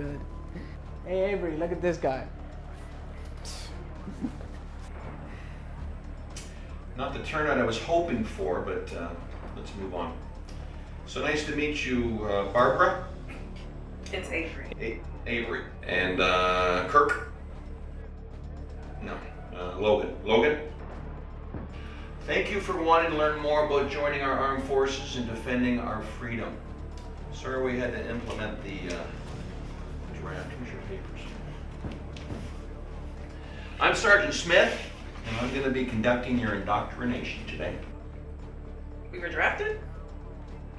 good. Hey Avery, look at this guy. Not the turnout I was hoping for, but let's move on. So nice to meet you, Barbara. It's Avery. Avery. And Kirk? No, Logan. Logan? Thank you for wanting to learn more about joining our armed forces and defending our freedom. Sorry we had to implement the draft. Here's your papers. I'm Sergeant Smith, and I'm going to be conducting your indoctrination today. We were drafted?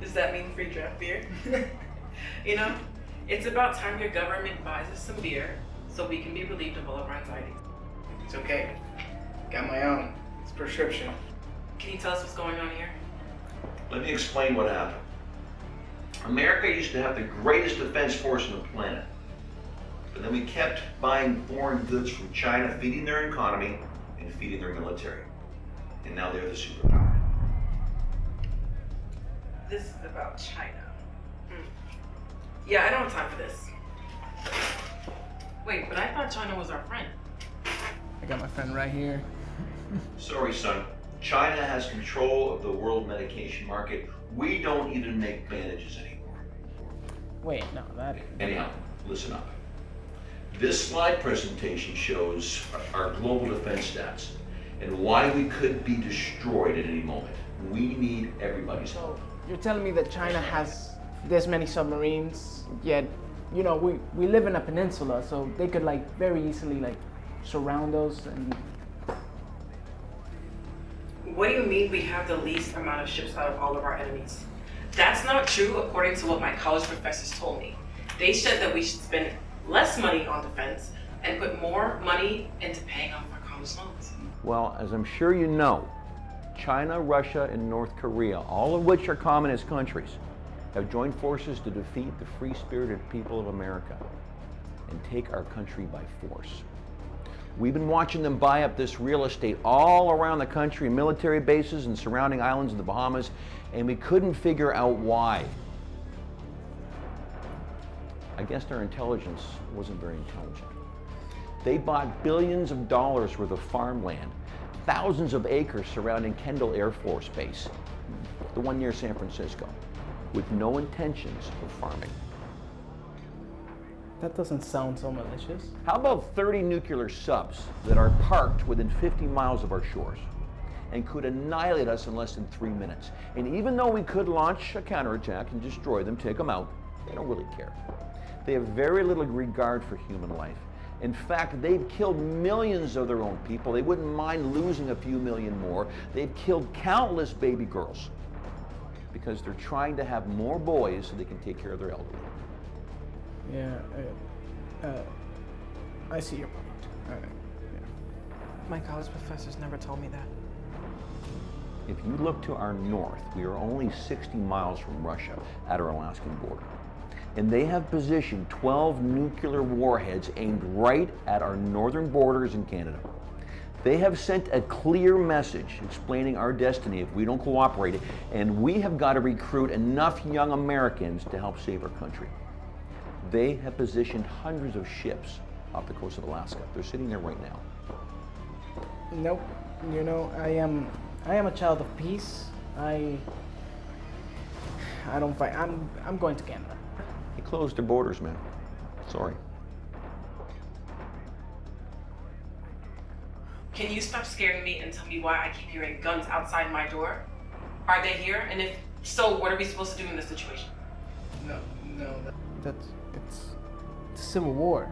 Does that mean free draft beer? You know, it's about time your government buys us some beer so we can be relieved of all of our anxieties. It's okay. Got my own. It's prescription. Can you tell us what's going on here? Let me explain what happened. America used to have the greatest defense force on the planet. But then we kept buying foreign goods from China, feeding their economy and feeding their military. And now they're the superpower. This is about China. Yeah, I don't have time for this. Wait, but I thought China was our friend. I got my friend right here. Sorry, son. China has control of the world medication market. We don't even make bandages anymore. Wait, no, that... Anyhow, listen up. This slide presentation shows our global defense stats and why we could be destroyed at any moment. We need everybody's help. So, you're telling me that China has this many submarines, yet, you know, we live in a peninsula, so they could, like, very easily, like, surround us and... What do you mean we have the least amount of ships out of all of our enemies? That's not true according to what my college professors told me. They said that we should spend less money on defense and put more money into paying off our college loans. Well, as I'm sure you know, China, Russia, and North Korea, all of which are communist countries, have joined forces to defeat the free-spirited people of America and take our country by force. We've been watching them buy up this real estate all around the country, military bases and surrounding islands in the Bahamas, and we couldn't figure out why. I guess their intelligence wasn't very intelligent. They bought billions of dollars worth of farmland, thousands of acres surrounding Kendall Air Force Base, the one near San Francisco, with no intentions of farming. That doesn't sound so malicious. How about 30 nuclear subs that are parked within 50 miles of our shores and could annihilate us in less than 3 minutes? And even though we could launch a counterattack and destroy them, take them out, they don't really care. They have very little regard for human life. In fact, they've killed millions of their own people. They wouldn't mind losing a few million more. They've killed countless baby girls because they're trying to have more boys so they can take care of their elderly. Yeah, I see your point. All right. Yeah. My college professors never told me that. If you look to our north, we are only 60 miles from Russia at our Alaskan border. And they have positioned 12 nuclear warheads aimed right at our northern borders in Canada. They have sent a clear message explaining our destiny if we don't cooperate, and we have got to recruit enough young Americans to help save our country. They have positioned hundreds of ships off the coast of Alaska. They're sitting there right now. Nope. You know, I am a child of peace. I don't fight. I'm going to Canada. They closed their borders, man. Sorry. Can you stop scaring me and tell me why I keep hearing guns outside my door? Are they here? And if so, what are we supposed to do in this situation? No. It's a civil war.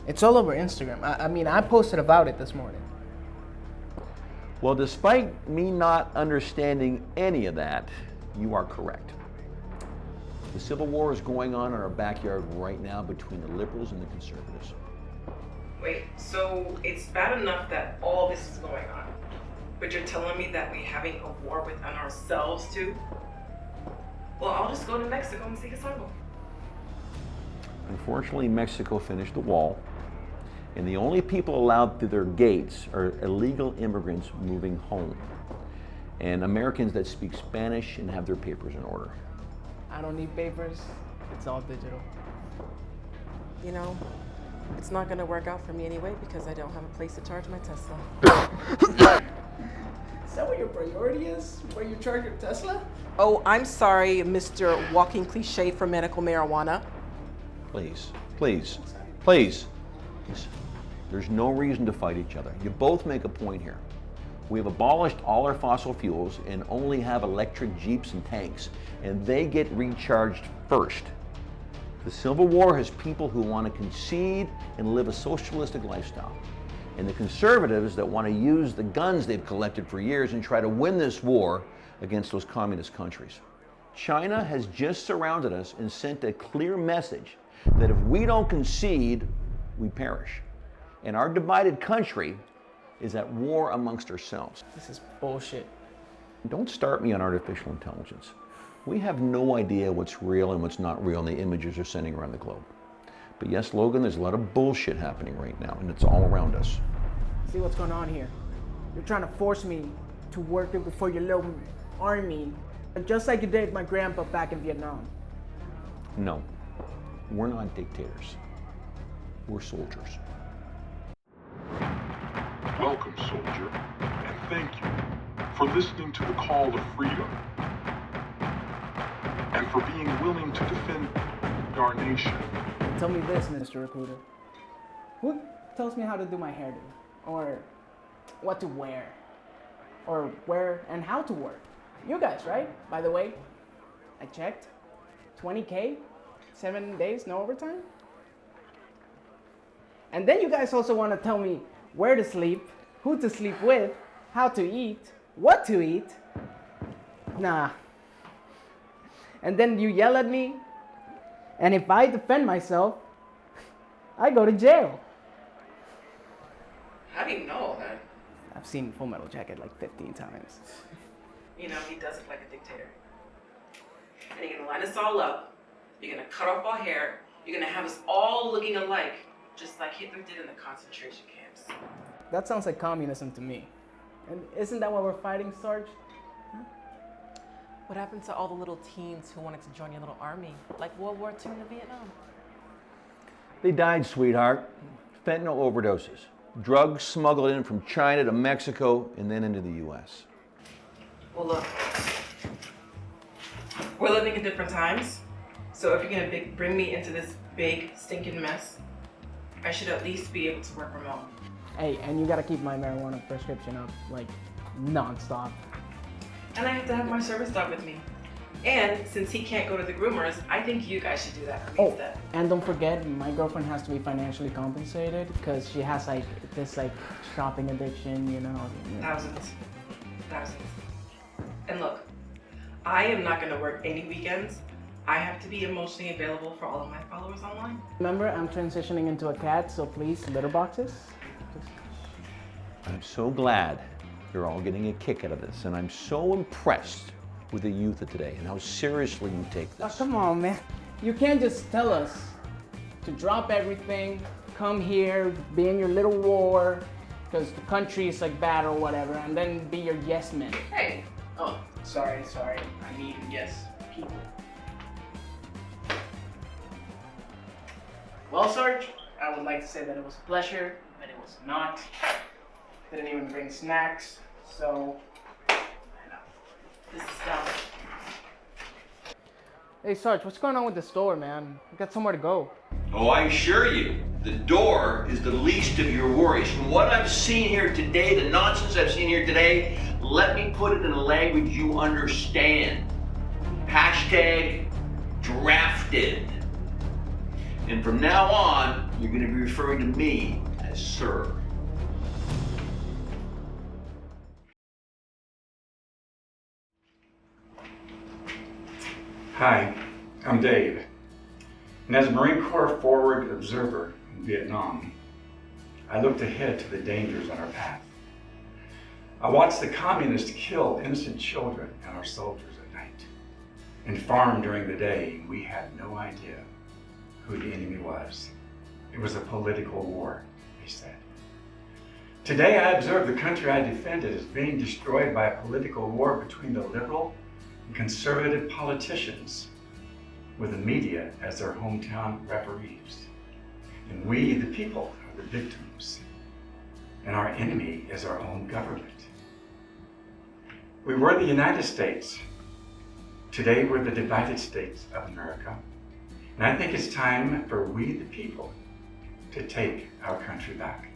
It's all over Instagram. I mean, I posted about it this morning. Well, despite me not understanding any of that, you are correct. The Civil War is going on in our backyard right now between the liberals and the conservatives. Wait, so it's bad enough that all this is going on, but you're telling me that we're having a war within ourselves too? Well, I'll just go to Mexico and seek asylum. Unfortunately, Mexico finished the wall, and the only people allowed through their gates are illegal immigrants moving home, and Americans that speak Spanish and have their papers in order. I don't need papers. It's all digital. You know, it's not gonna work out for me anyway because I don't have a place to charge my Tesla. Is that what your priority is? Where you charge your Tesla? Oh, I'm sorry, Mr. Walking Cliche for medical marijuana. Please, please, please. Listen, there's no reason to fight each other. You both make a point here. We've abolished all our fossil fuels and only have electric Jeeps and tanks, and they get recharged first. The Civil War has people who want to concede and live a socialistic lifestyle, and the conservatives that want to use the guns they've collected for years and try to win this war against those communist countries. China has just surrounded us and sent a clear message that if we don't concede, we perish. And our divided country is at war amongst ourselves. This is bullshit. Don't start me on artificial intelligence. We have no idea what's real and what's not real in the images they're sending around the globe. But yes, Logan, there's a lot of bullshit happening right now, and it's all around us. See what's going on here? You're trying to force me to work for your little army, just like you did my grandpa back in Vietnam. No, we're not dictators. We're soldiers. Welcome, soldier, and thank you for listening to the call to freedom and for being willing to defend our nation. Tell me this, Mr. Recruiter. Who tells me how to do my hairdo? Or what to wear? Or where and how to work? You guys, right? By the way, I checked. 20K, 7 days, no overtime. And then you guys also want to tell me where to sleep, who to sleep with, how to eat, what to eat. Nah. And then you yell at me, and if I defend myself, I go to jail. How do you know all that? I've seen Full Metal Jacket like 15 times. You know, he does it like a dictator. And you're gonna line us all up, you're gonna cut off our hair, you're gonna have us all looking alike, just like Hitler did in the concentration camps. That sounds like communism to me. And isn't that what we're fighting, Sarge? What happened to all the little teens who wanted to join your little army, like World War II in Vietnam? They died, sweetheart. Fentanyl overdoses. Drugs smuggled in from China to Mexico and then into the US. Well, look, we're living in different times, so if you're gonna bring me into this big, stinking mess, I should at least be able to work remote. Hey, and you gotta keep my marijuana prescription up, like, non-stop. And I have to have my service dog with me. And since he can't go to the groomers, I think you guys should do that for me instead. And don't forget, my girlfriend has to be financially compensated because she has like this shopping addiction, you know. Thousands. And look, I am not gonna work any weekends. I have to be emotionally available for all of my followers online. Remember, I'm transitioning into a cat, so please, litter boxes. I'm so glad you're all getting a kick out of this, and I'm so impressed with the youth of today and how seriously you take Oh, this. come on, man. You can't just tell us to drop everything, come here, be in your little war, because the country is like bad or whatever, and then be your yes man. Hey, Oh, sorry. I mean, yes, people. Well, Sarge, I would like to say that it was a pleasure, but it was not. Didn't even bring snacks, so this is dumb. Hey, Sarge, what's going on with the store, man? We got somewhere to go. Oh, I assure you, the door is the least of your worries. From what I've seen here today, the nonsense I've seen here today, let me put it in a language you understand. Hashtag drafted. And from now on, you're going to be referring to me as sir. Hi, I'm Dave. And as a Marine Corps forward observer in Vietnam, I looked ahead to the dangers on our path. I watched the communists kill innocent children and our soldiers at night, and farm during the day. We had no idea who the enemy was. It was a political war, they said. Today I observe the country I defended is being destroyed by a political war between the liberal and conservative politicians. with the media as their hometown referees. And we, the people, are the victims. And our enemy is our own government. We were the United States. Today we're the divided states of America. And I think it's time for we, the people, to take our country back.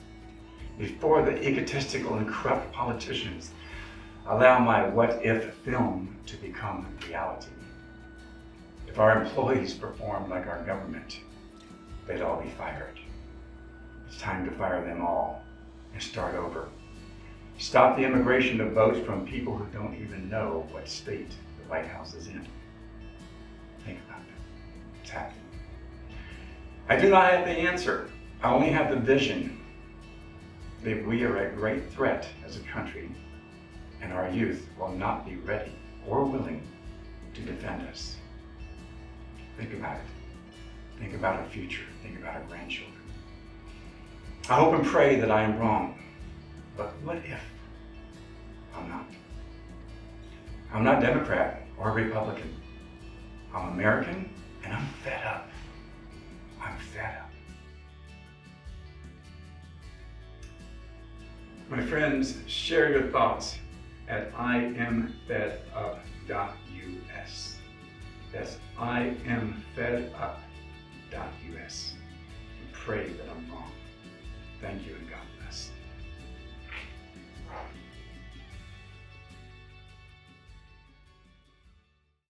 Before the egotistical and corrupt politicians allow my what-if film to become reality. If our employees performed like our government, they'd all be fired. It's time to fire them all and start over. Stop the immigration of votes from people who don't even know what state the White House is in. Think about that. It's happening. I do not have the answer. I only have the vision that we are a great threat as a country, and our youth will not be ready or willing to defend us. Think about it. Think about our future. Think about our grandchildren. I hope and pray that I am wrong, but what if I'm not? I'm not Democrat or Republican. I'm American, and I'm fed up. I'm fed up. My friends, share your thoughts at imfedup.us. That's imfedup.us. And pray that I'm wrong. Thank you and God bless.